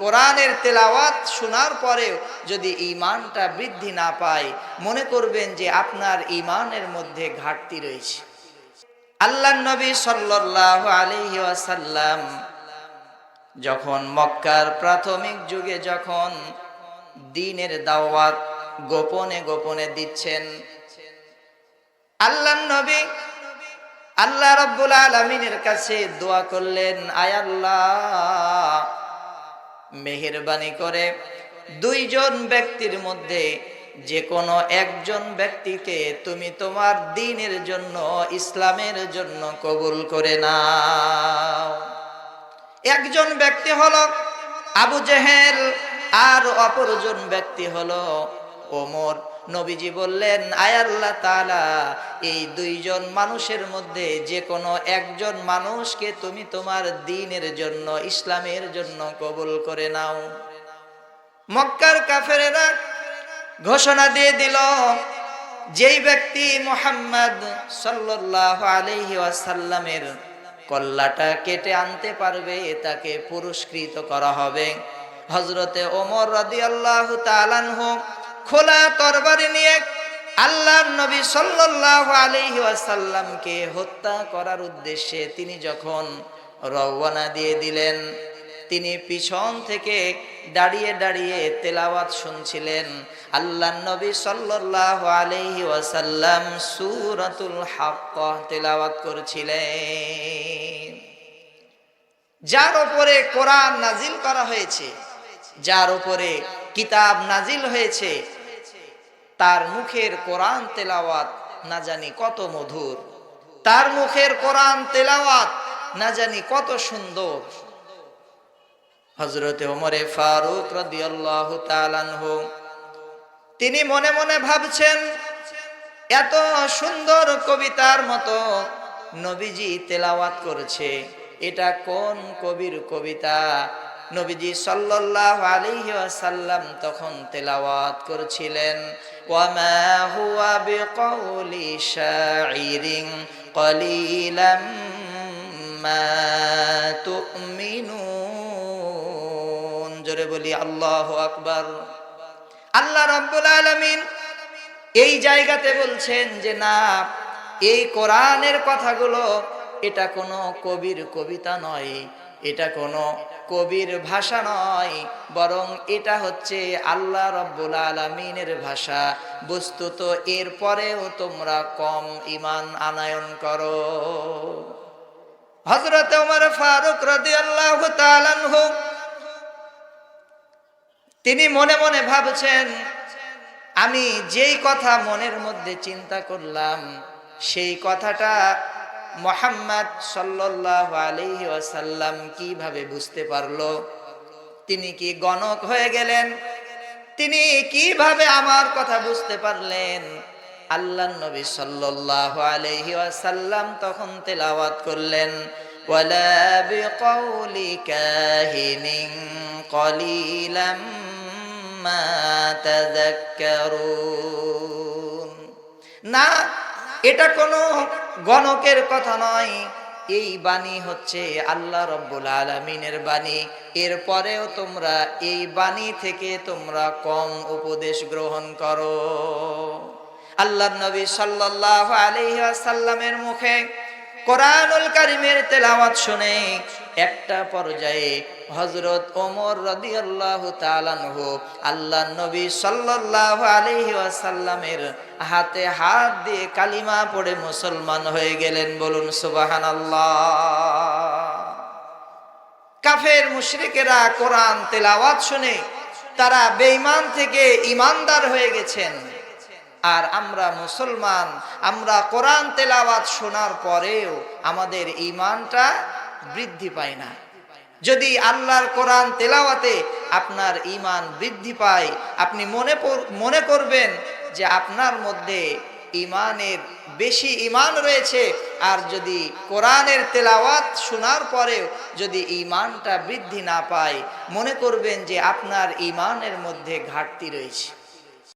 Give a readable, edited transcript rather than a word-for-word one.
কোরআনের তেলাওয়াত শোনার পরেও যদি ঈমানটা বৃদ্ধি না পায়, মনে করবেন যে আপনার ঈমানের মধ্যে ঘাটতি রয়েছে। আল্লাহর নবী সাল্লাল্লাহু আলাইহি ওয়াসাল্লাম যখন মক্কার প্রাথমিক যুগে যখন দ্বীনের দাওয়াত গোপনে গোপনে দিচ্ছেন, আল্লাহর নবী আল্লাহ রাব্বুল আলামিনের কাছে দোয়া করলেন, আয় আল্লাহ, মেহেরবানি করে দুইজন ব্যক্তির মধ্যে যে কোনো একজন ব্যক্তিকে তুমি তোমার দ্বীনের জন্য, ইসলামের জন্য কবুল করে নাও। একজন ব্যক্তি হলো আবু জেহেল, আর অপরজন ব্যক্তি হলো ওমর। নবীজি বললেন, আয় আল্লাহ তাআলা, এই দুইজন মানুষের মধ্যে যে কোনো একজন মানুষকে তুমি তোমার দ্বীনের জন্য, ইসলামের জন্য কবুল করে নাও। মক্কার কাফেরেরা ঘোষণা দিয়ে দিল, যেই ব্যক্তি মুহাম্মদ সাল্লাল্লাহু আলাইহি ওয়াসাল্লামের কল্লাটা কেটে আনতে পারবে তাকে পুরস্কৃত করা হবে। হযরতে ওমর রাদিয়াল্লাহু তাআলা আনহু খোলা তরবারি নিয়ে আল্লাহর নবী সাল্লাল্লাহু আলাইহি ওয়াসাল্লামকে হত্যা করার উদ্দেশ্যে তিনি যখন রওনা দিয়ে দিলেন, তিনি পিছন থেকে দাঁড়িয়ে দাঁড়িয়ে তেলাওয়াত শুনছিলেন। আল্লাহর নবী সাল্লাল্লাহু আলাইহি ওয়াসাল্লাম সূরাতুল হাক্কা তেলাওয়াত করছিলেন। যার উপরে কোরআন নাজিল করা হয়েছে, যার উপরে কিতাব নাজিল হয়েছে, তার মুখের কোরআন তেলাওয়াত না জানি কত মধুর, তার মুখের কোরআন তেলাওয়াত না জানি কত সুন্দর। হযরতে ওমরে ফারুক রাদিয়াল্লাহু তাআলা আনহু তিনি মনে মনে ভাবছেন, এত সুন্দর কবিতার মতো নবীজি তেলাওয়াত করেছে, এটা কোন কবির কবিতা? নবীজি সাল্লাল্লাহু আলাইহি ওয়াসাল্লাম তখন তেলাওয়াত করছিলেন, ওয়া মা হুয়া বিকাউলি শাইরিন কলিলাম মা তুমিনুন। জোরে বলি আল্লাহু আকবার। আল্লাহ রাব্বুল আলামিন এই জায়গাতে বলছেন যে না, এই কোরআনের কথাগুলো এটা কোনো কবির কবিতা নয়, এটা কোনো কবির ভাষা নয়, বরং এটা হচ্ছে আল্লাহ রাব্বুল আলামিনের ভাষা। বস্তুত এর পরেও তোমরা কম ঈমান আনয়ন করো। হযরত ওমর ফারুক রাদিয়াল্লাহু তাআলা আনহু তিনি মনে মনে ভাবছেন, আমি যেই কথা মনের মধ্যে চিন্তা করলাম সেই কথাটা মুহাম্মদ সাল্লাল্লাহু আলাইহি ওয়াসাল্লাম কিভাবে বুঝতে পারলো? তিনি কি গণক হয়ে গেলেন? তিনি কিভাবে আমার কথা বুঝতে পারলেন? আল্লাহর নবী সাল্লাল্লাহু আলাইহি ওয়াসাল্লাম তখন তেলাওয়াত করলেন, ওয়ালা বিকাউলি কাহিনিন কলিলাম মা তাযাক্কারুন। না, এটা কোনো গণকের কথা নয়, এই বাণী হচ্ছে আল্লাহ রাব্বুল আলামিনের বাণী। এরপরেও তোমরা এই বাণী থেকে তোমরা কম উপদেশ গ্রহণ করো। আল্লাহর নবী সাল্লাল্লাহু আলাইহি ওয়াসাল্লামের মুখে কোরআনুল কারীমের তেলাওয়াত শুনে একটা পর্যায়ে হযরত ওমর রাদিয়াল্লাহু তাআলা আনহু আল্লাহর নবী সাল্লাল্লাহু আলাইহি ওয়াসাল্লামের হাতে হাত দিয়ে কালিমা পড়ে মুসলমান হয়ে গেলেন। বলুন সুবহানাল্লাহ। কাফের মুশরিকেরা কোরআন তেলাওয়াত শুনে তারা বেঈমান থেকে ঈমানদার হয়ে গেছেন, আর আমরা মুসলমান, আমরা কোরআন তেলাওয়াত শোনার পরেও আমাদের ঈমানটা বৃদ্ধি পায় না। যদি আল্লাহর কোরআন তেলাওয়াতে আপনার ঈমান বৃদ্ধি পায়, আপনি মনে করবেন যে আপনার মধ্যে ঈমানের বেশি ঈমান রয়েছে। আর যদি কোরআনের তেলাওয়াত শোনার পরেও যদি ঈমানটা বৃদ্ধি না পায়, মনে করবেন যে আপনার ঈমানের মধ্যে ঘাটতি রয়েছে।